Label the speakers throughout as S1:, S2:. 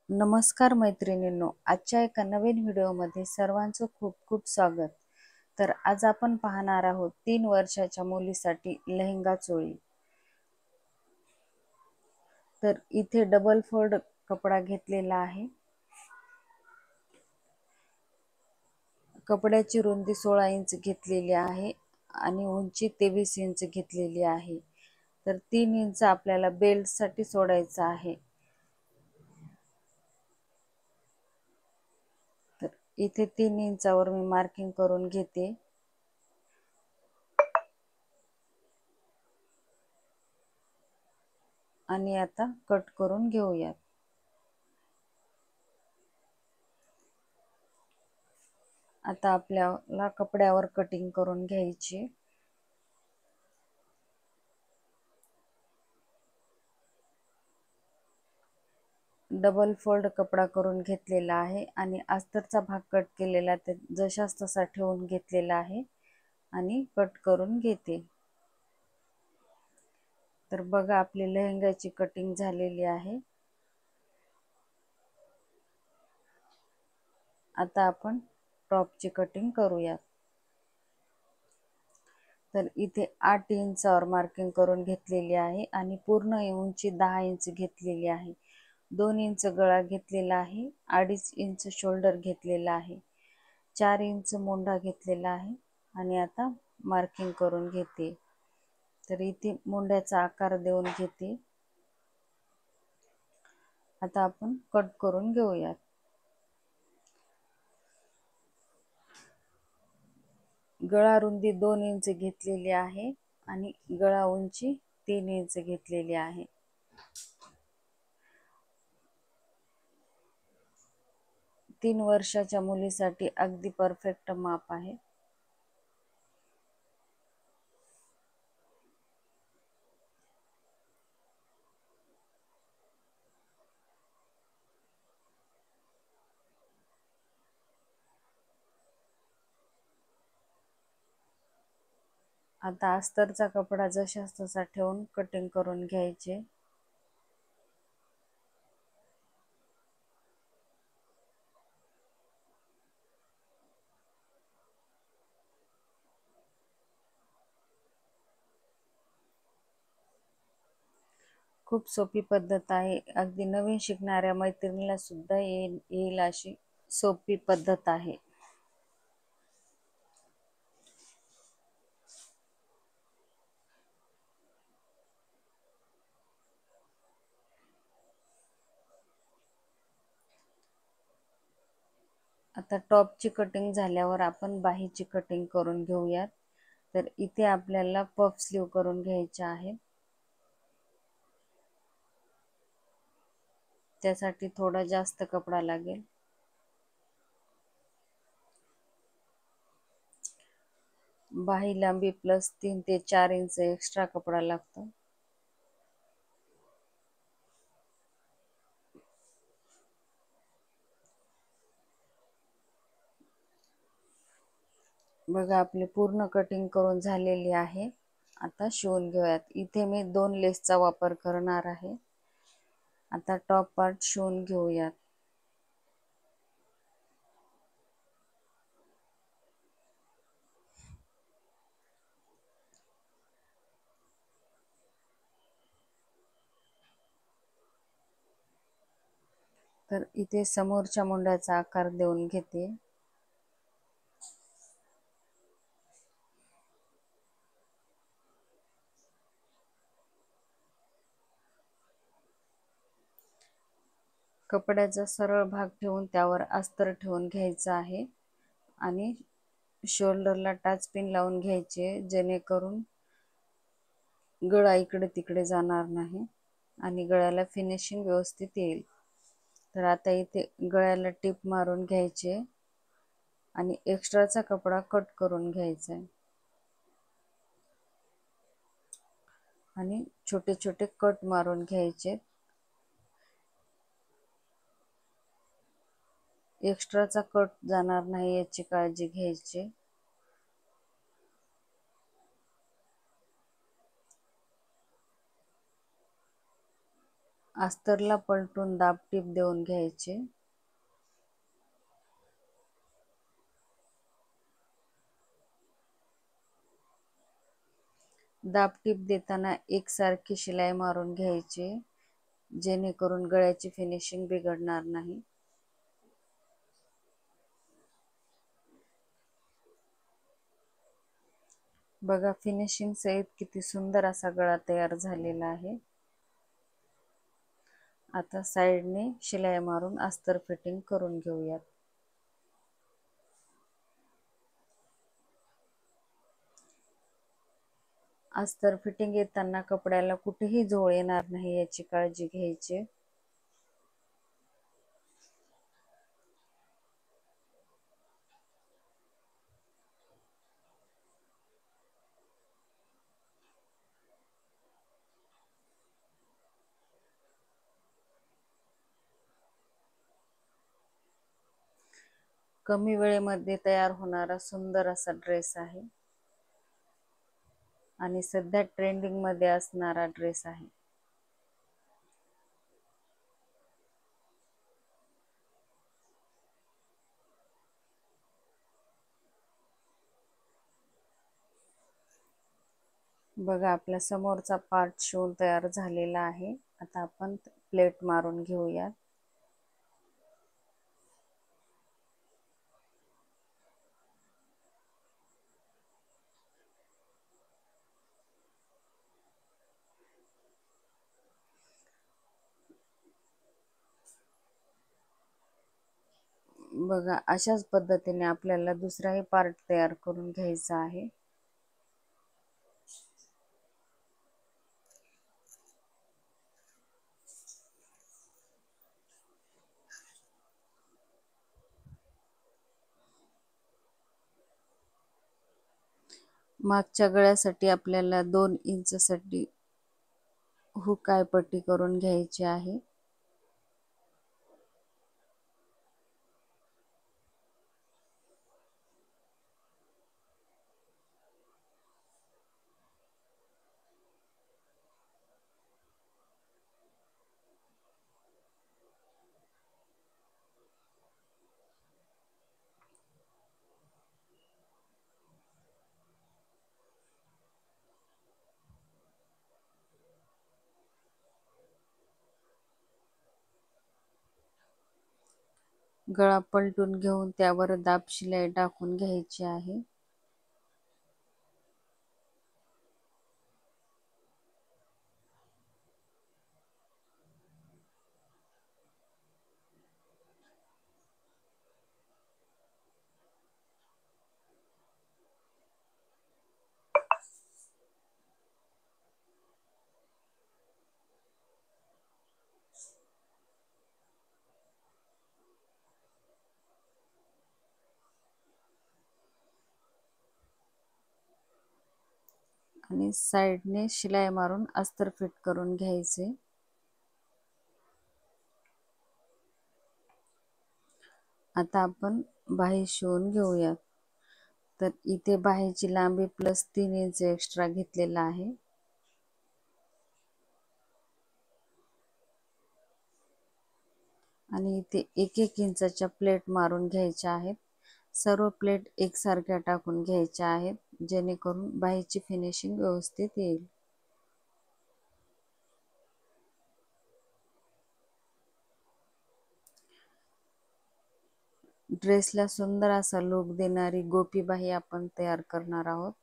S1: नमस्कार मैत्रिणींनो, आजच्या एका नवीन व्हिडिओमध्ये सर्वांचं खूप खूप स्वागत. तर आज आपण पाहणार आहोत 3 वर्षाच्या मुलीसाठी लेहंगा चोळी. तर इथे डबल फोल्ड कपडा घेतलेला आहे. कपड्याची रुंदी 16 इंच घेतलेली आहे आणि उंची 23 इंच घेतलेली आहे. तर 3 इंच आपल्याला बेल्ट साठी सोडायचा आहे. तर इथे 3 इंचावर मी मार्किंग करून घेते. आणि आता कट करून घेऊयात. आता आपल्याला कपड्यावर कटिंग करून घ्यायची. डबल फोल्ड कपडा करून घेतलेला आहे आणि अस्तरचा भाग कट केलेला ते जशास तसा ठेवून घेतलेला आहे आणि कट करून घेते. तर बघा, आपली लेहंगाची कटिंग झालेली आहे. आता आपण टॉपची कटिंग करूयात. तर इथे 8 इंचावर मार्किंग करून घेतलेली आहे आणि पूर्ण उंची 10 इंच घेतलेली आहे. 2 इंच गळा घेतलेला आहे, 2.5 इंच शोल्डर घेतलेला आहे, 4 इंच मोंढा घेतलेला आहे आणि आता मार्किंग करून घेते. तर इथे मोंढ्याचा आकार देऊन घेते. आता आपण कट करून घेऊयात. गळा रुंदी 2 इंच घेतलेली आहे आणि गळा उंची 3 इंच घेतलेली आहे. तीन वर्षाच्या मुलीसाठी अगदी परफेक्ट माप आहे. आता अस्तरचा कपडा जशास तसा ठेवून कटिंग करून घ्यायचे. खूप सोपी पद्धत आहे. अगदी नवीन शिकणाऱ्या मैत्रिणीला सुद्धा येईल अशी सोपी पद्धत आहे. आता टॉपची कटिंग झाल्यावर आपण बाहीची कटिंग करून घेऊयात. तर इथे आपल्याला पफ स्लीव करून घ्यायचे आहे. त्यासाठी थोडा जास्त कपडा लागेल. बाही लांबी प्लस 3 ते 4 इंच एक्स्ट्रा कपडा लागतो. बघा, आपली पूर्ण कटिंग करून झालेली आहे. आता शिवून घेऊयात. इथे मी 2 लेसचा वापर करणार आहे. आता टॉप पार्ट शिवून घेऊयात. तर इथे समोरच्या मुंड्याचा आकार देऊन घेते. कपड्याचा सरळ भाग ठेवून त्यावर अस्तर ठेवून घ्यायचा आहे आणि शोल्डरला टाच पिन लावून घ्यायचे, जेणेकरून गळा इकडे तिकडे जाणार नाही आणि गळ्याला फिनिशिंग व्यवस्थित येईल. तर आता इथे गळ्याला टिप मारून घ्यायचे आणि एक्स्ट्राचा कपडा कट करून घ्यायचा आहे आणि छोटे छोटे कट मारून घ्यायचे. एक्स्ट्राचा कट जाणार नाही याची काळजी घ्यायची. अस्तरला पलटून दाबटीप देऊन घ्यायचे. दाबटीप देताना एकसारखी शिलाई मारून घ्यायची, जेणेकरून गळ्याची फिनिशिंग बिघडणार नाही. बघा, फिनिशिंग सहित किती सुंदर असा गळा तयार झालेला आहे. आता साइडने शिलाई मारून अस्तर फिटिंग करून घेऊयात. अस्तर फिटिंग येताना कपड्याला कुठेही झोळ येणार नाही याची काळजी घ्यायची. कमी वेळेमध्ये तयार होणारा सुंदर असा ड्रेस आहे आणि सध्या ट्रेंडिंग मध्ये असणारा ड्रेस आहे. बघा, आपला समोरचा पार्ट शिवून तयार झालेला आहे. आता आपण प्लेट मारून घेऊयात. बघा, अशाच पद्धतीने आपल्याला दुसराही पार्ट तयार करून घ्यायचा आहे. मागच्या गळ्यासाठी आपल्याला 2 इंचसाठी हुक पट्टी करून घ्यायची आहे. गळा पलटून घेऊन त्यावर दाब शिलाई टाकून घ्यायची आहे. आणि साइडने शिलाई मारून अस्तर फिट करून घ्यायचे. आता आपण बाही शिवून घेऊयात. तर इथे बाहीची लांबी +3 इंच एक्स्ट्रा घेतलेला आहे. आणि इथे 1-1 इंचाच्या प्लेट मारून घ्यायच्या आहेत. सर्व प्लेट एकसारख्या टाकून घ्यायच्या आहेत, जेणेकरून बाहीची फिनिशिंग व्यवस्थित येईल. ड्रेसला सुंदर असा लुक देणारी गोपी बाही आपण तयार करणार आहोत.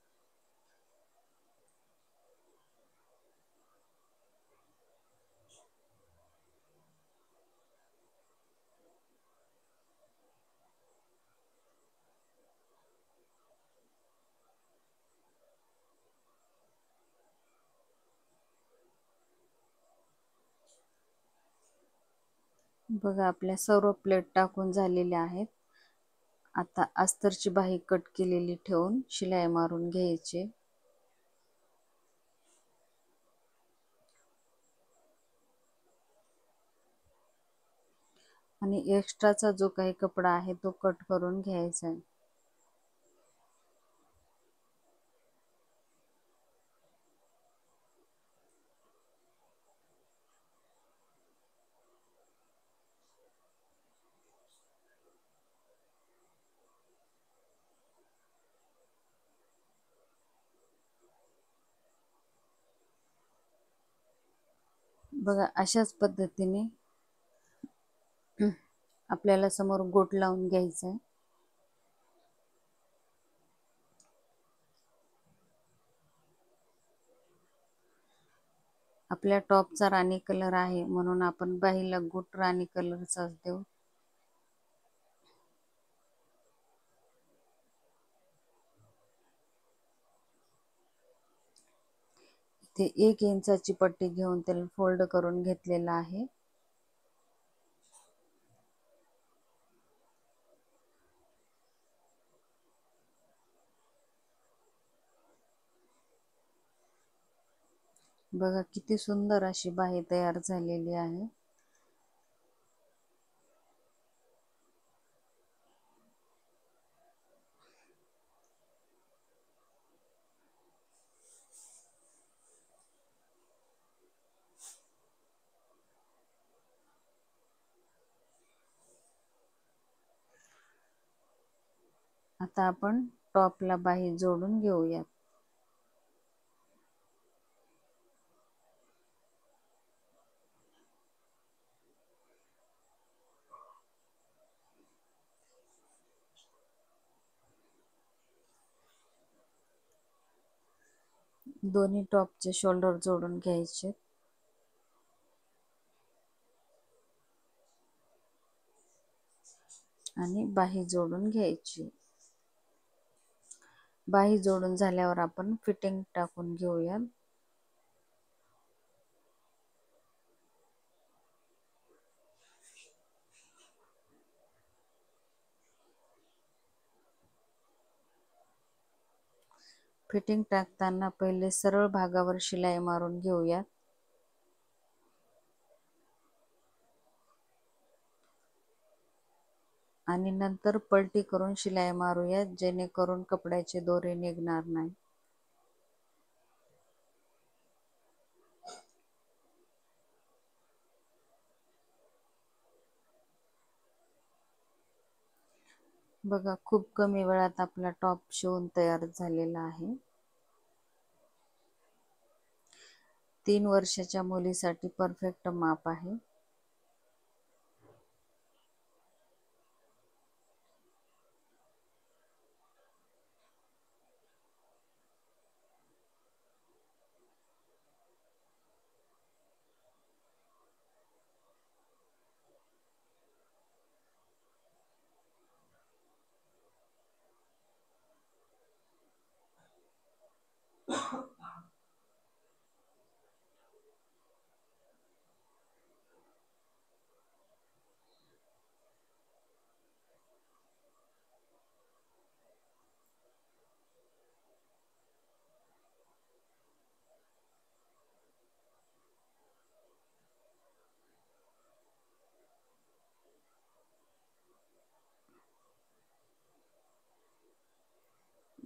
S1: बघा, आपल्या सर्व प्लेट टाकून झालेल्या आहेत. आता अस्तरची बाही कट केलेली ठेवून शिलाई मारून घ्यायची. आणि एक्स्ट्राचा जो काही कपडा आहे तो कट करून घ्यायचा आहे. बघा अशाच पद्धतीने आपल्याला समोर गोट लावून घ्यायचा आहे. आपल्या टॉपचा राणी कलर आहे म्हणून आपण बाहीला गोट राणी कलरचाच देऊ. इथे 1 इंचाची पट्टी घेऊन त्याला फोल्ड करून घेतलेला आहे. बघा किती सुंदर अशी बाही तयार झालेली आहे. आता आपण टॉपला बाही जोडून घेऊयात. दोन्ही टॉपचे शोल्डर जोडून घ्यायचे आणि बाही जोडून घ्यायची. बाही जोडून झाल्यावर आपण फिटिंग टाकून घेऊया. फिटिंग टाकताना पहिले सरळ भागावर शिलाई मारून घेऊयात. आणि नंतर पलटी करून शिलाई मारूयात जेणेकरून कपड्याचे दोरे निघणार नाही. बघा खूप कमी वेळात आपला टॉप शिवून तयार झालेला आहे. 3 वर्षाच्या मुलीसाठी परफेक्ट माप आहे.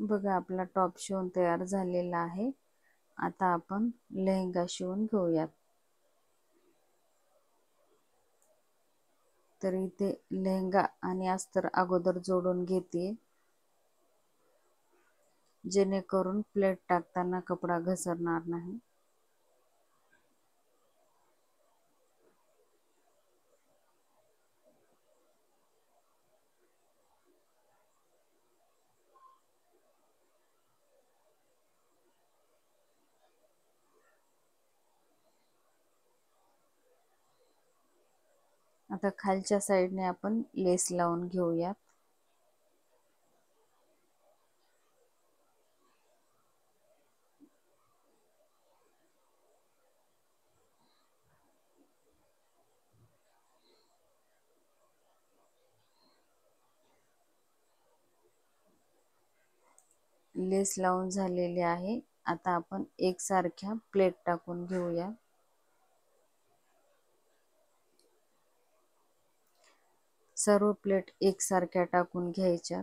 S1: बघा आपला टॉप शिवून तयार झालेला आहे. आता आपण लेहंगा शिवून घेऊयात. तर इथे लेहंगा आणि अस्तर अगोदर जोडून घेते जेणेकरून प्लेट टाकताना कपडा घसरणार नाही. आता खालच्या साईडने आपण लेस लावून घेऊयात. लेस लावून झालेले आहे. आता आपण एकसारख्या प्लेट टाकून घेऊया. सर्व प्लेट एकसारख्या टाकून घ्यायच्या.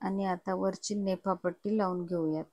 S1: आणि आता वरची नेफापट्टी लावून घेऊयात.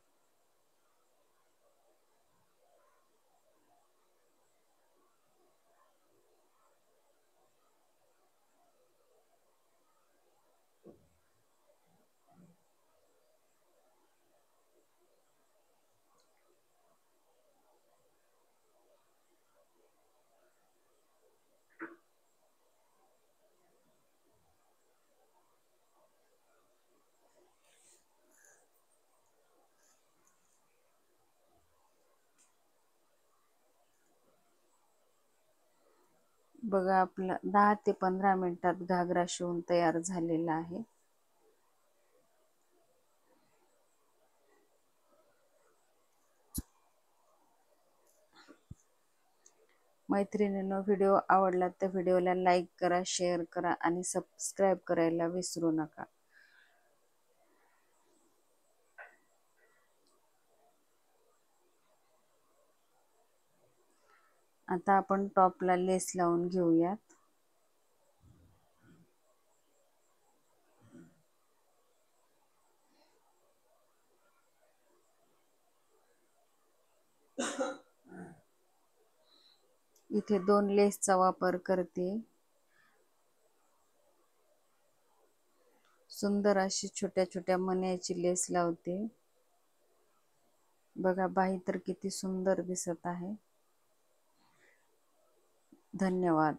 S1: बघा आपला 10 ते 15 मिनिटात घागरा शिवून तयार झालेला आहे. मैत्रिणींनो, व्हिडिओ आवडला तर व्हिडिओला लाईक करा, शेअर करा आणि सबस्क्राईब करायला विसरू नका. आता आपण टॉपला लेस लावून घेऊयात. इथे 2 लेसचा वापर करते. सुंदर अशी छोट्या छोट्या मण्याची लेस लावते. बघा बाही तर किती सुंदर दिसत आहे. धन्यवाद.